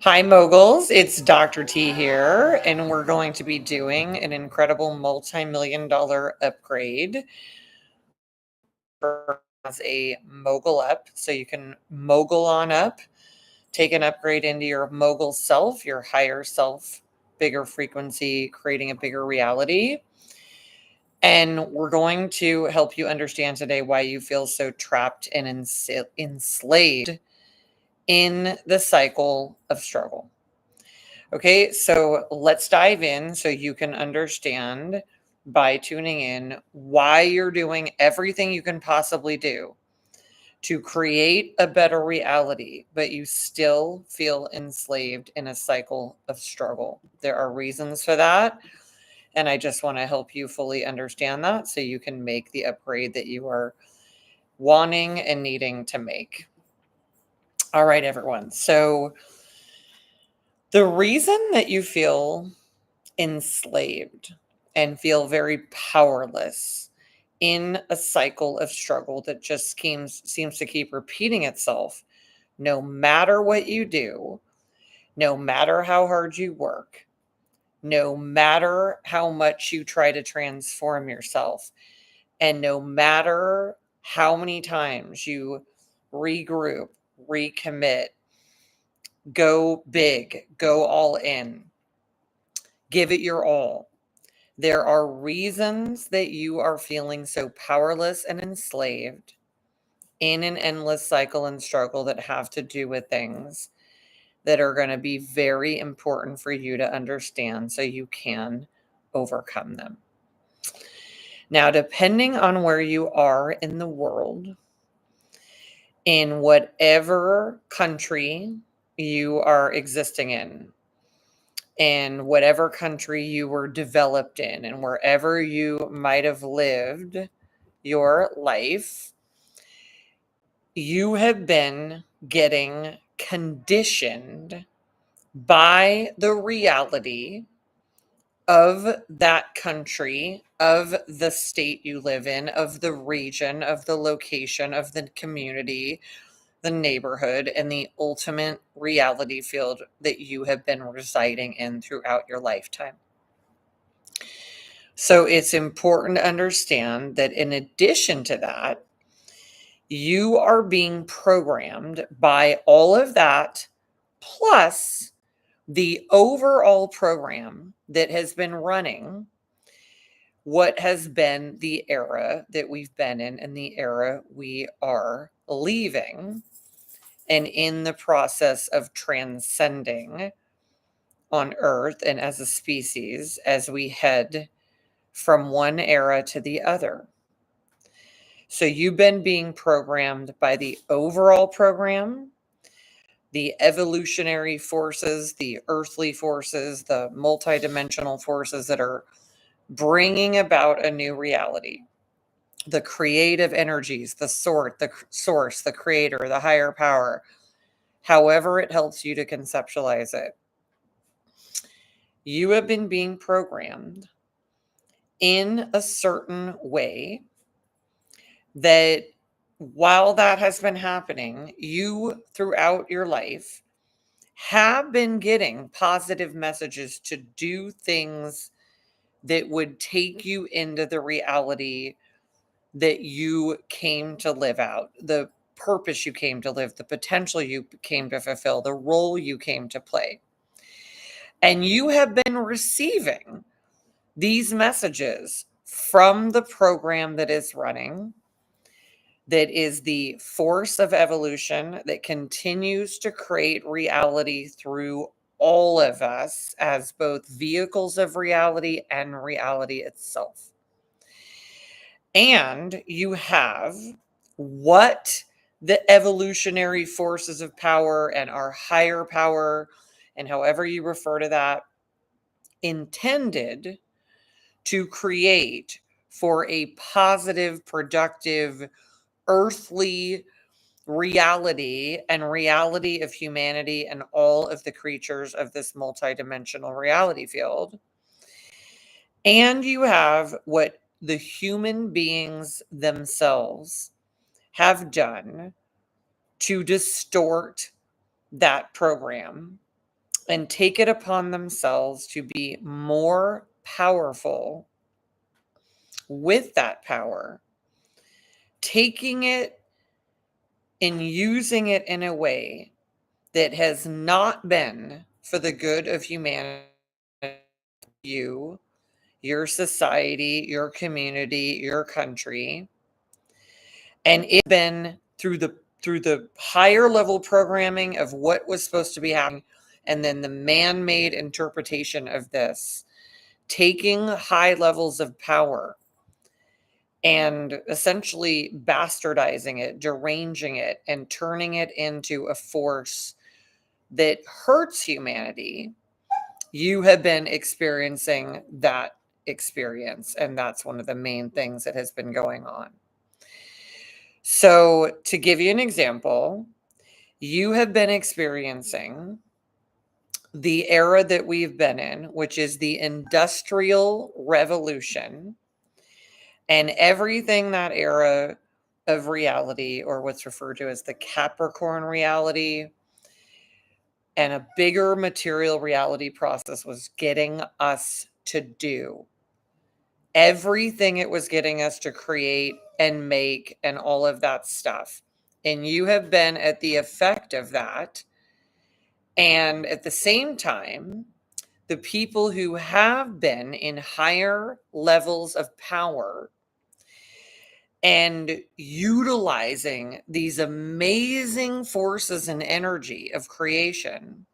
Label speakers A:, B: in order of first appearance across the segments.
A: Hi, Moguls. It's Dr. T here, and we're going to be doing an incredible multi-million-dollar upgrade as a Mogul up. So you can Mogul on up, take an upgrade into your Mogul self, your higher self, bigger frequency, creating a bigger reality. And we're going to help you understand today why you feel so trapped and enslaved in the cycle of struggle. Okay, so let's dive in so you can understand by tuning in why you're doing everything you can possibly do to create a better reality, but you still feel enslaved in a cycle of struggle. There are reasons for that. And I just want to help you fully understand that so you can make the upgrade that you are wanting and needing to make. All right, everyone. So, the reason that you feel enslaved and feel very powerless in a cycle of struggle that just seems to keep repeating itself no matter what you do, no matter how hard you work, no matter how much you try to transform yourself, and no matter how many times you regroup, recommit, go big, go all in, give it your all. There are reasons that you are feeling so powerless and enslaved in an endless cycle and struggle that have to do with things that are going to be very important for you to understand so you can overcome them. Now, depending on where you are in the world, in whatever country you are existing in whatever country you were developed in, and wherever you might have lived your life, you have been getting conditioned by the reality of that country, of the state you live in, of the region, of the location, of the community, the neighborhood, and the ultimate reality field that you have been residing in throughout your lifetime. So it's important to understand that in addition to that, you are being programmed by all of that, plus the overall program that has been running what has been the era that we've been in and the era we are leaving and in the process of transcending on Earth and as a species as we head from one era to the other. So you've been being programmed by the overall program, the evolutionary forces, the earthly forces, the multidimensional forces that are bringing about a new reality. The creative energies, the source, the creator, the higher power, however it helps you to conceptualize it. You have been being programmed in a certain way that while that has been happening, you throughout your life have been getting positive messages to do things that would take you into the reality that you came to live out, the purpose you came to live, the potential you came to fulfill, the role you came to play. And you have been receiving these messages from the program that is running, that is the force of evolution that continues to create reality through all of us as both vehicles of reality and reality itself. And you have what the evolutionary forces of power and our higher power, and however you refer to that, intended to create for a positive, productive, earthly reality and reality of humanity and all of the creatures of this multidimensional reality field. And you have what the human beings themselves have done to distort that program and take it upon themselves to be more powerful with that power, taking it and using it in a way that has not been for the good of humanity, you, your society, your community, your country, and it's been through the higher level programming of what was supposed to be happening, and then the man-made interpretation of this, taking high levels of power and essentially bastardizing it, deranging it, and turning it into a force that hurts humanity. You have been experiencing that experience, and that's one of the main things that has been going on. So, to give you an example, you have been experiencing the era that we've been in, which is the Industrial Revolution, and everything that era of reality, or what's referred to as the Capricorn reality, and a bigger material reality process was getting us to do. Everything it was getting us to create and make and all of that stuff. And you have been at the effect of that. And at the same time, the people who have been in higher levels of power and utilizing these amazing forces and energy of creation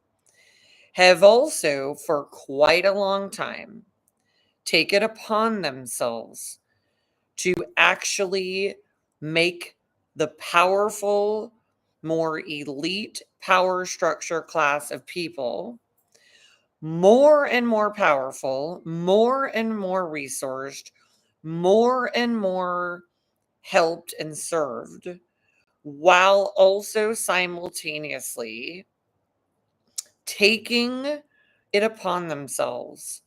A: have also, for quite a long time, taken upon themselves to actually make the powerful, more elite power structure class of people more and more powerful, more and more resourced, more and more helped and served, while also simultaneously taking it upon themselves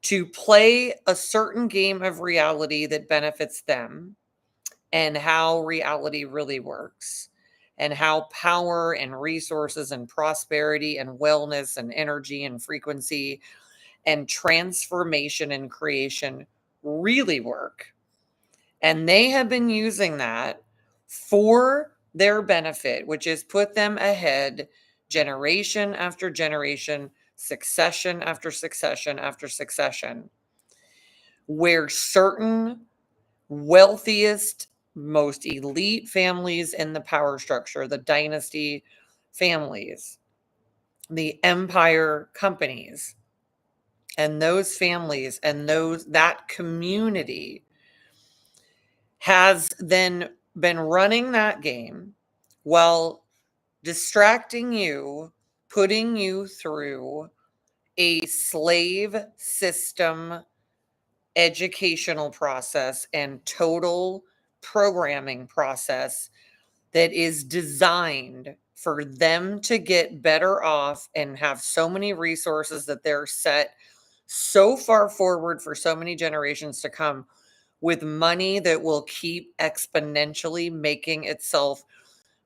A: to play a certain game of reality that benefits them, and how reality really works, and how power and resources and prosperity and wellness and energy and frequency and transformation and creation really work. And they have been using that for their benefit, which is put them ahead generation after generation, succession after succession after succession, where certain wealthiest, most elite families in the power structure, the dynasty families, the empire companies, and those families and that community has then been running that game while distracting you, putting you through a slave system educational process and total programming process that is designed for them to get better off and have so many resources that they're set so far forward for so many generations to come, with money that will keep exponentially making itself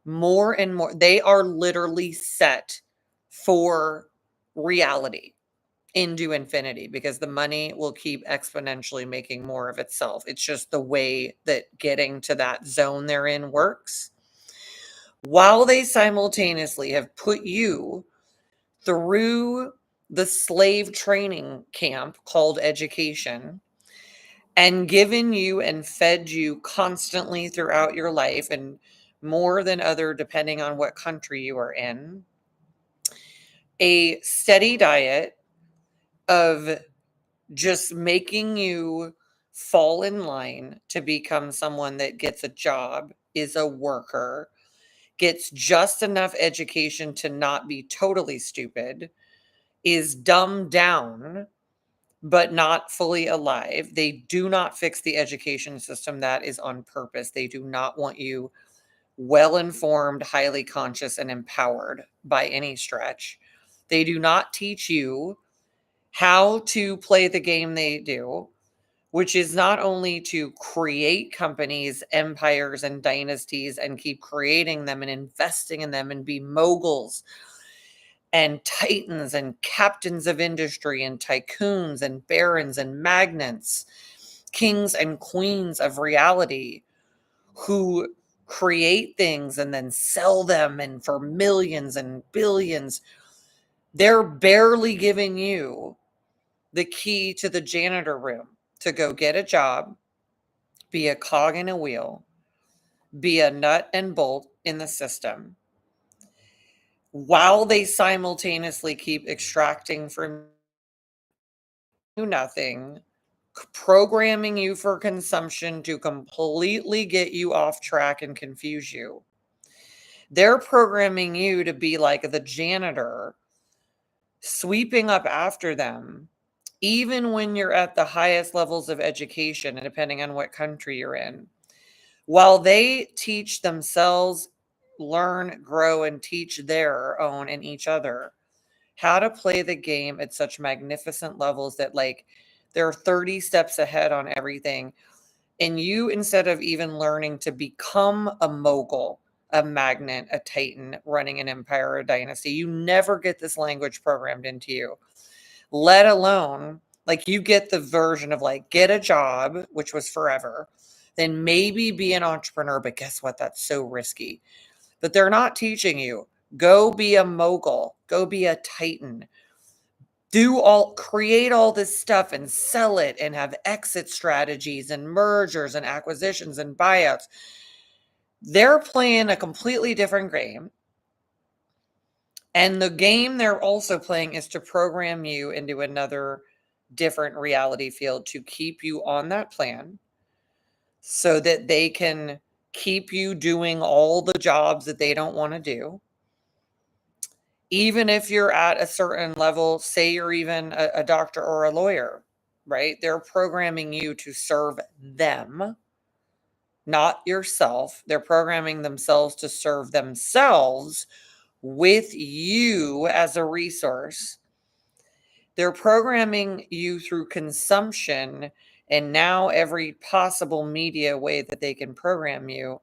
A: more and more. They are literally set for reality into infinity because the money will keep exponentially making more of itself. It's just the way that getting to that zone they're in works. While they simultaneously have put you through the slave training camp called education, and given you and fed you constantly throughout your life, and more than other, depending on what country you are in, a steady diet of just making you fall in line to become someone that gets a job, is a worker, gets just enough education to not be totally stupid, is dumbed down, but not fully alive. They do not fix the education system. That is on purpose. They do not want you well informed, highly conscious, and empowered by any stretch. They do not teach you how to play the game they do, which is not only to create companies, empires, and dynasties and keep creating them and investing in them and be moguls and titans and captains of industry and tycoons and barons and magnates, kings and queens of reality who create things and then sell them and for millions and billions. They're barely giving you the key to the janitor room to go get a job, be a cog in a wheel, be a nut and bolt in the system, while they simultaneously keep extracting from you nothing, programming you for consumption to completely get you off track and confuse you. They're programming you to be like the janitor, sweeping up after them, even when you're at the highest levels of education, and depending on what country you're in, while they teach themselves, learn, grow, and teach their own and each other how to play the game at such magnificent levels that, like, they're 30 steps ahead on everything. And you, instead of even learning to become a mogul, a magnate, a titan running an empire, a dynasty, you never get this language programmed into you, let alone, like, you get the version of like, get a job, which was forever, then maybe be an entrepreneur. But guess what? That's so risky. But they're not teaching you, go be a mogul, go be a titan, create all this stuff and sell it and have exit strategies and mergers and acquisitions and buyouts. They're playing a completely different game. And the game they're also playing is to program you into another different reality field to keep you on that plan so that they can keep you doing all the jobs that they don't want to do. Even if you're at a certain level, say you're even a doctor or a lawyer, right? They're programming you to serve them, not yourself. They're programming themselves to serve themselves with you as a resource. They're programming you through consumption and now every possible media way that they can program you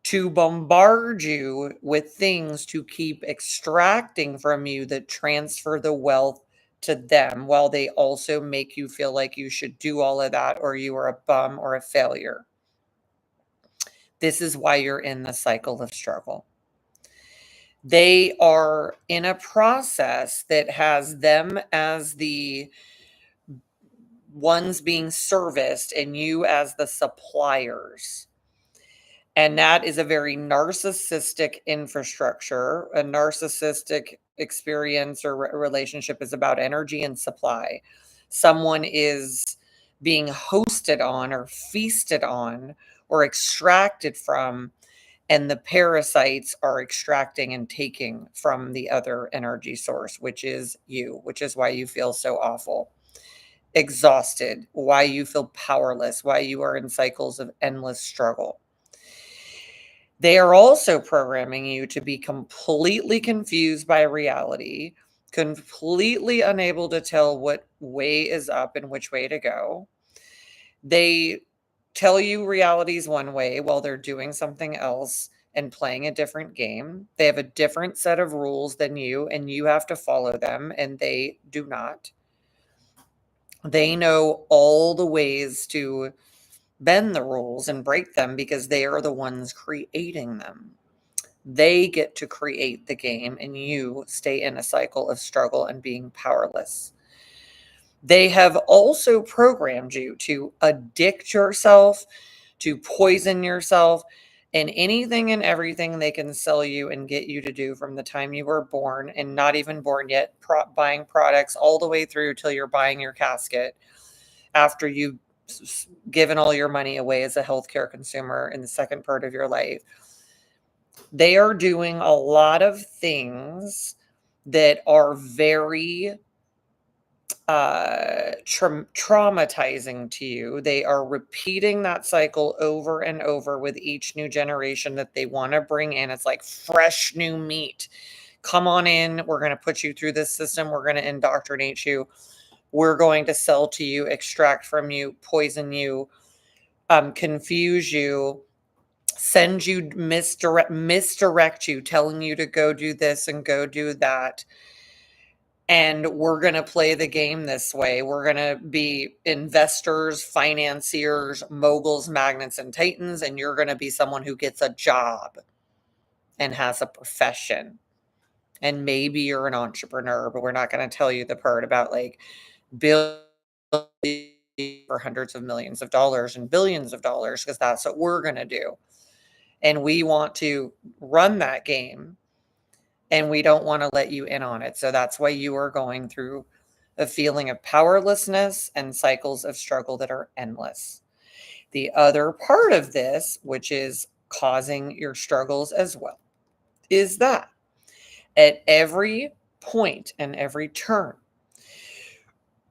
A: to bombard you with things to keep extracting from you that transfer the wealth to them, while they also make you feel like you should do all of that or you are a bum or a failure. This is why you're in the cycle of struggle. They are in a process that has them as the ones being serviced and you as the suppliers. And that is a very narcissistic infrastructure. A narcissistic experience or relationship is about energy and supply. Someone is being hosted on or feasted on or extracted from, and the parasites are extracting and taking from the other energy source, which is you, which is why you feel so awful, exhausted, why you feel powerless, why you are in cycles of endless struggle. They are also programming you to be completely confused by reality, completely unable to tell what way is up and which way to go. They tell you reality is one way while they're doing something else and playing a different game. They have a different set of rules than you, and you have to follow them, and they do not. They know all the ways to bend the rules and break them because they are the ones creating them. They get to create the game, and you stay in a cycle of struggle and being powerless. They have also programmed you to addict yourself, to poison yourself, and anything and everything they can sell you and get you to do from the time you were born and not even born yet, buying products all the way through till you're buying your casket after you've given all your money away as a healthcare consumer in the second part of your life. They are doing a lot of things that are very traumatizing to you. They are repeating that cycle over and over with each new generation that they want to bring in. It's like fresh new meat. Come on in. We're going to put you through this system. We're going to indoctrinate you. We're going to sell to you, extract from you, poison you, confuse you, send you, misdirect you, telling you to go do this and go do that. And we're going to play the game this way. We're going to be investors, financiers, moguls, magnets, and titans. And you're going to be someone who gets a job and has a profession. And maybe you're an entrepreneur, but we're not going to tell you the part about like billions for hundreds of millions of dollars and billions of dollars, because that's what we're going to do. And we want to run that game, and we don't want to let you in on it. So that's why you are going through a feeling of powerlessness and cycles of struggle that are endless. The other part of this, which is causing your struggles as well, is that at every point and every turn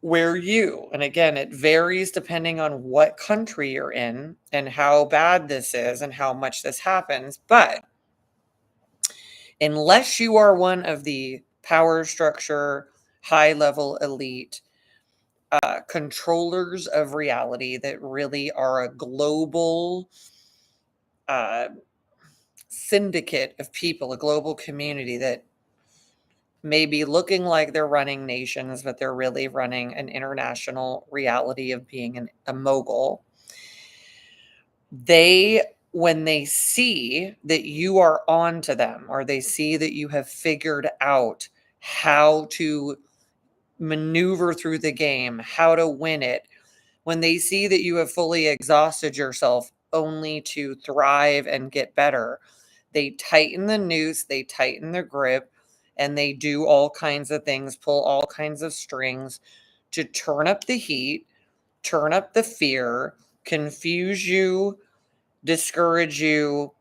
A: where you, and again, it varies depending on what country you're in and how bad this is and how much this happens, but unless you are one of the power structure, high level elite controllers of reality that really are a global uh, syndicate of people, a global community that may be looking like they're running nations, but they're really running an international reality of being a mogul. When they see that you are on to them, or they see that you have figured out how to maneuver through the game, how to win it, when they see that you have fully exhausted yourself only to thrive and get better, they tighten the noose, they tighten the grip, and they do all kinds of things, pull all kinds of strings to turn up the heat, turn up the fear, confuse you, discourage you,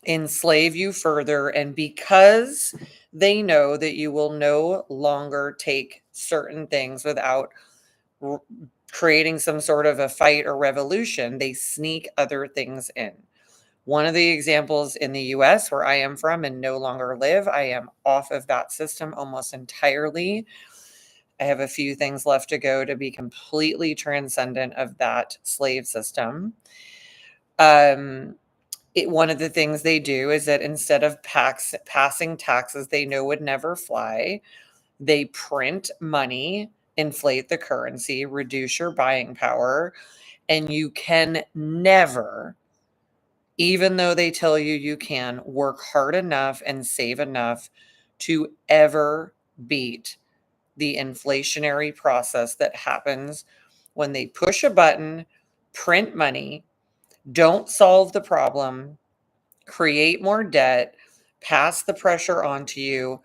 A: enslave you further. And because they know that you will no longer take certain things without creating some sort of a fight or revolution, they sneak other things in. One of the examples in the US, where I am from and no longer live, I am off of that system almost entirely. I have a few things left to go to be completely transcendent of that slave system. One of the things they do is that instead of passing taxes they know would never fly, they print money, inflate the currency, reduce your buying power, and you can never, even though they tell you you can, work hard enough and save enough to ever beat the inflationary process that happens when they push a button, print money, don't solve the problem, create more debt, pass the pressure onto you,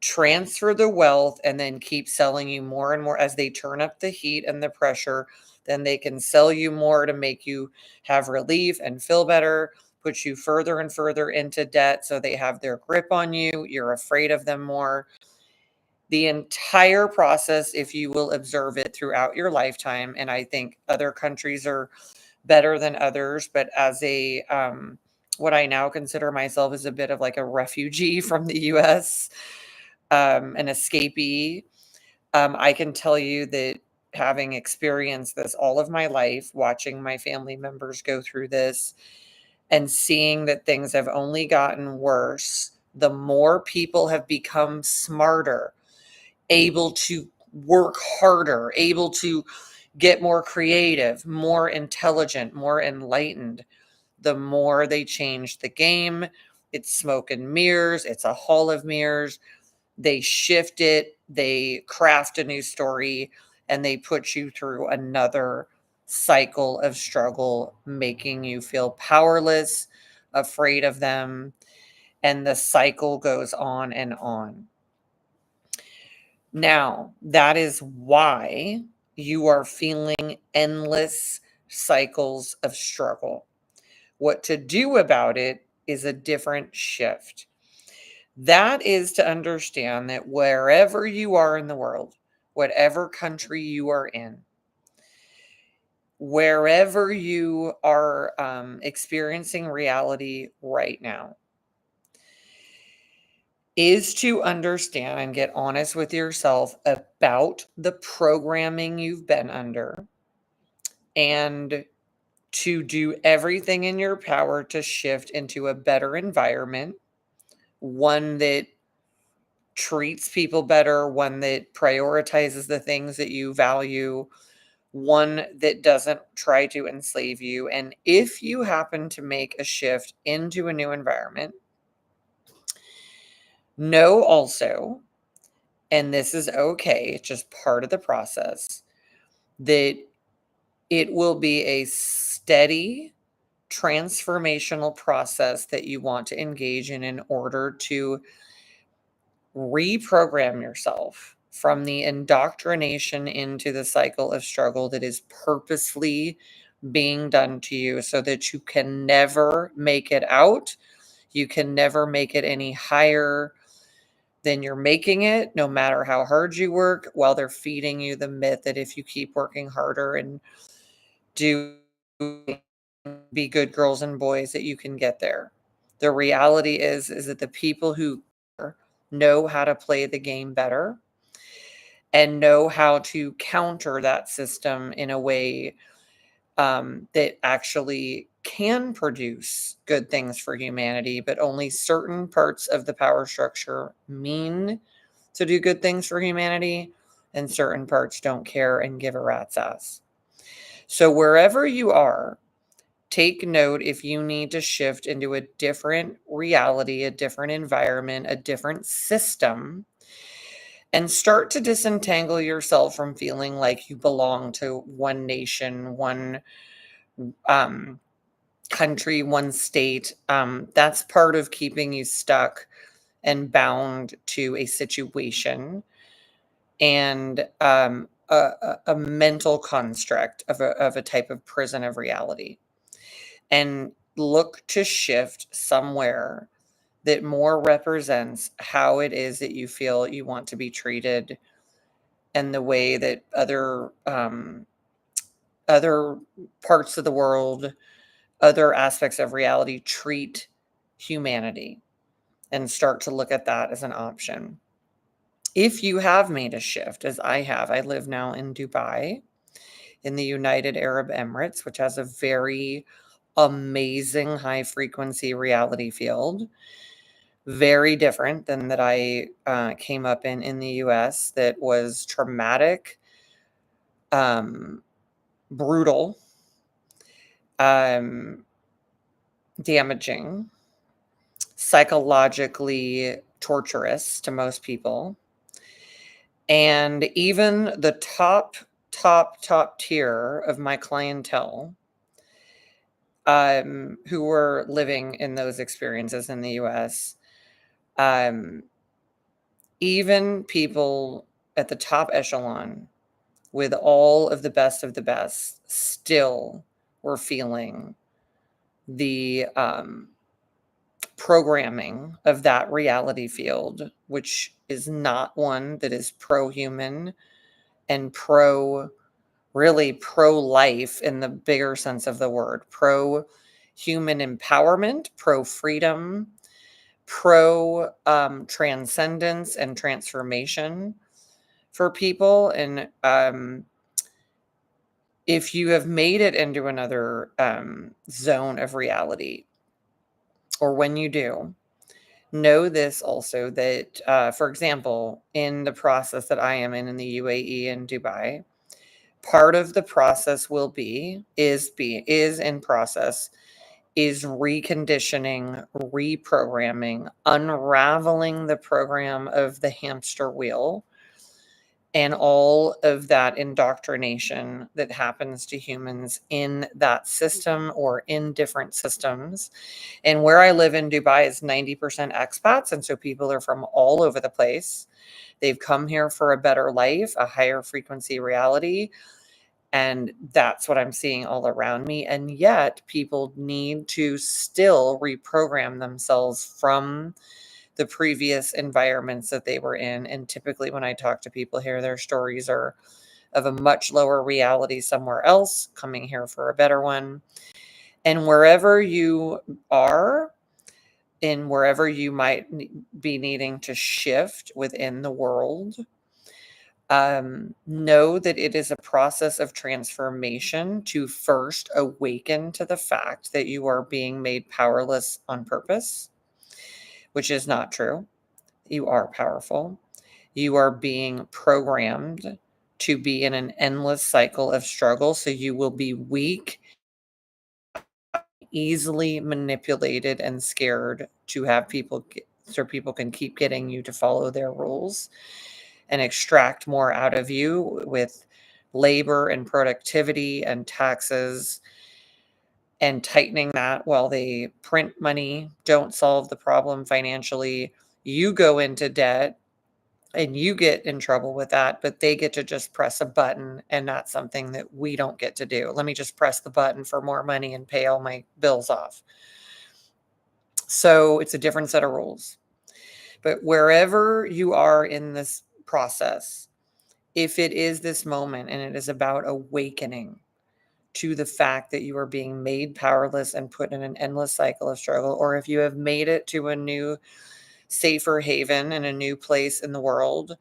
A: transfer the wealth, and then keep selling you more and more as they turn up the heat and the pressure. Then they can sell you more to make you have relief and feel better, put you further and further into debt so they have their grip on you. You're afraid of them more. The entire process, if you will observe it throughout your lifetime, and I think other countries are better than others, but as a what I now consider myself as a bit of like a refugee from the US, an escapee, I can tell you that having experienced this all of my life, watching my family members go through this and seeing that things have only gotten worse, the more people have become smarter, able to work harder, able to get more creative, more intelligent, more enlightened, the more they change the game. It's smoke and mirrors, it's a hall of mirrors. They shift it, they craft a new story, and they put you through another cycle of struggle, making you feel powerless, afraid of them, and the cycle goes on and on. Now, that is why you are feeling endless cycles of struggle. What to do about it is a different shift. That is to understand that wherever you are in the world, whatever country you are in, wherever you are experiencing reality right now, is to understand and get honest with yourself about the programming you've been under and to do everything in your power to shift into a better environment, one that treats people better, one that prioritizes the things that you value, one that doesn't try to enslave you. And if you happen to make a shift into a new environment, know also, and this is okay, it's just part of the process, that it will be a steady transformational process that you want to engage in order to reprogram yourself from the indoctrination into the cycle of struggle that is purposefully being done to you so that you can never make it out. You can never make it any higher than you're making it, no matter how hard you work, while they're feeding you the myth that if you keep working harder and do be good girls and boys that you can get there. The reality is that the people who know how to play the game better and know how to counter that system in a way that actually can produce good things for humanity, but only certain parts of the power structure mean to do good things for humanity, and certain parts don't care and give a rat's ass. So wherever you are, take note if you need to shift into a different reality, a different environment, a different system, and start to disentangle yourself from feeling like you belong to one nation, one um, country, one state. That's part of keeping you stuck and bound to a situation and a mental construct of a type of prison of reality. And look to shift somewhere that more represents how it is that you feel you want to be treated and the way that other parts of the world, other aspects of reality treat humanity, and start to look at that as an option. If you have made a shift, as I have, I live now in Dubai, in the United Arab Emirates, which has a very amazing high frequency reality field, very different than that I came up in the US, that was traumatic, um, brutal, um, damaging, psychologically torturous to most people. And even the top tier of my clientele, who were living in those experiences in the US, um, even people at the top echelon with all of the best still were feeling the programming of that reality field, which is not one that is pro-human and really pro-life in the bigger sense of the word, pro-human empowerment, pro-freedom, transcendence and transformation for people. And if you have made it into another zone of reality, or when you do, know this also, that, for example, in the process that I am in the UAE and Dubai, part of the process is in process, is reconditioning, reprogramming, unraveling the program of the hamster wheel and all of that indoctrination that happens to humans in that system or in different systems. And where I live in Dubai is 90% expats. And so people are from all over the place. They've come here for a better life, a higher frequency reality. And that's what I'm seeing all around me. And yet people need to still reprogram themselves from the previous environments that they were in. And typically when I talk to people here, their stories are of a much lower reality somewhere else, coming here for a better one. And wherever you are, and wherever you might be needing to shift within the world, Know that it is a process of transformation to first awaken to the fact that you are being made powerless on purpose, which is not true. You are powerful. You are being programmed to be in an endless cycle of struggle. So you will be weak, easily manipulated, and scared to have so people can keep getting you to follow their rules and extract more out of you with labor and productivity and taxes and tightening that while they print money, don't solve the problem financially. You go into debt and you get in trouble with that, but they get to just press a button, and that's something that we don't get to do. Let me just press the button for more money and pay all my bills off. So it's a different set of rules. But wherever you are in this process, if it is this moment and it is about awakening to the fact that you are being made powerless and put in an endless cycle of struggle, or if you have made it to a new, safer haven and a new place in the world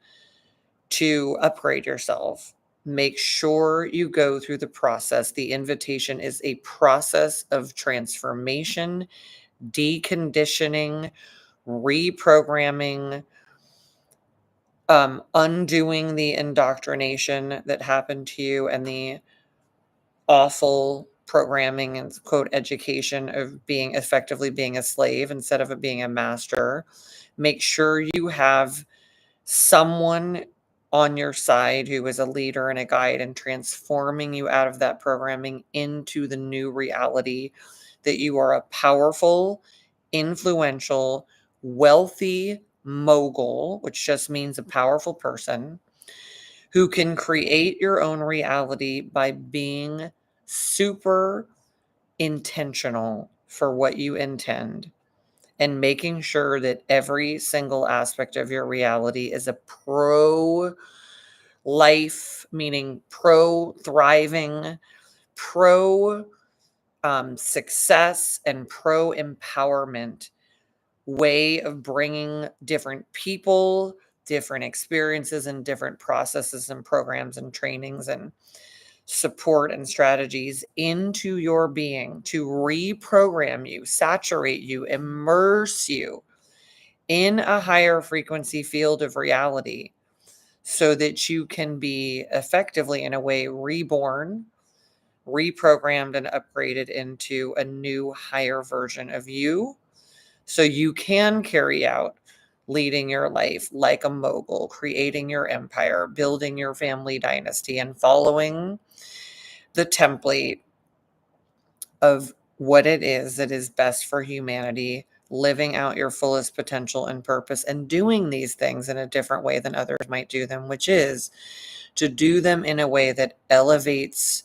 A: to upgrade yourself, make sure you go through the process. The invitation is a process of transformation, deconditioning, reprogramming, undoing the indoctrination that happened to you and the awful programming and quote education of being effectively being a slave instead of it being a master. Make sure you have someone on your side who is a leader and a guide and transforming you out of that programming into the new reality that you are a powerful, influential, wealthy mogul, which just means a powerful person who can create your own reality by being super intentional for what you intend and making sure that every single aspect of your reality is a pro life, meaning pro thriving, pro success, and pro empowerment way of bringing different people, different experiences, and different processes and programs and trainings and support and strategies into your being to reprogram you, saturate you, immerse you in a higher frequency field of reality so that you can be effectively, in a way, reborn, reprogrammed, and upgraded into a new, higher version of you so you can carry out leading your life like a mogul, creating your empire, building your family dynasty, and following the template of what it is that is best for humanity, living out your fullest potential and purpose, and doing these things in a different way than others might do them, which is to do them in a way that elevates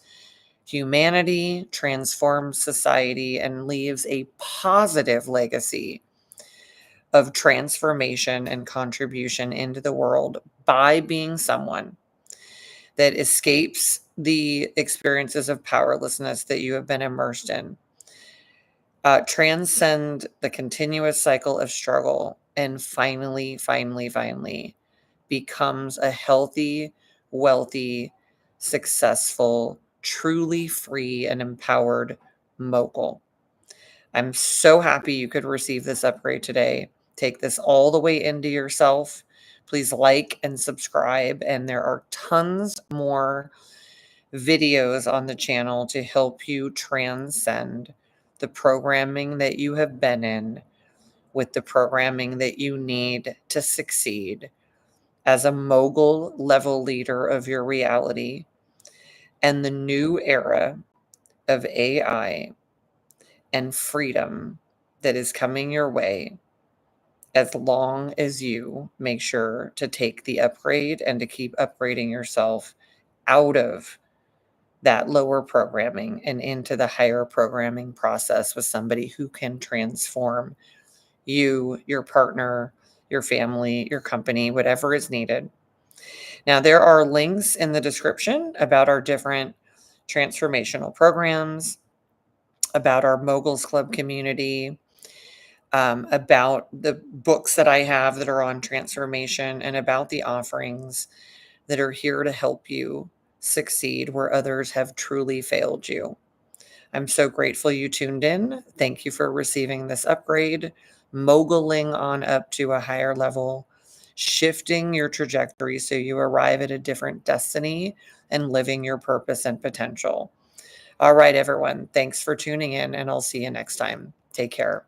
A: humanity, transforms society, and leaves a positive legacy of transformation and contribution into the world by being someone that escapes the experiences of powerlessness that you have been immersed in. Transcend the continuous cycle of struggle and finally becomes a healthy, wealthy, successful, truly free and empowered mogul. I'm so happy you could receive this upgrade today. Take this all the way into yourself. Please like and subscribe. And there are tons more videos on the channel to help you transcend the programming that you have been in with the programming that you need to succeed as a mogul level leader of your reality and the new era of AI and freedom that is coming your way, as long as you make sure to take the upgrade and to keep upgrading yourself out of that lower programming and into the higher programming process with somebody who can transform you, your partner, your family, your company, whatever is needed. Now, there are links in the description about our different transformational programs, about our Moguls Club community, about the books that I have that are on transformation, and about the offerings that are here to help you succeed where others have truly failed you. I'm so grateful you tuned in. Thank you for receiving this upgrade, moguling on up to a higher level, shifting your trajectory so you arrive at a different destiny and living your purpose and potential. All right, everyone. Thanks for tuning in, and I'll see you next time. Take care.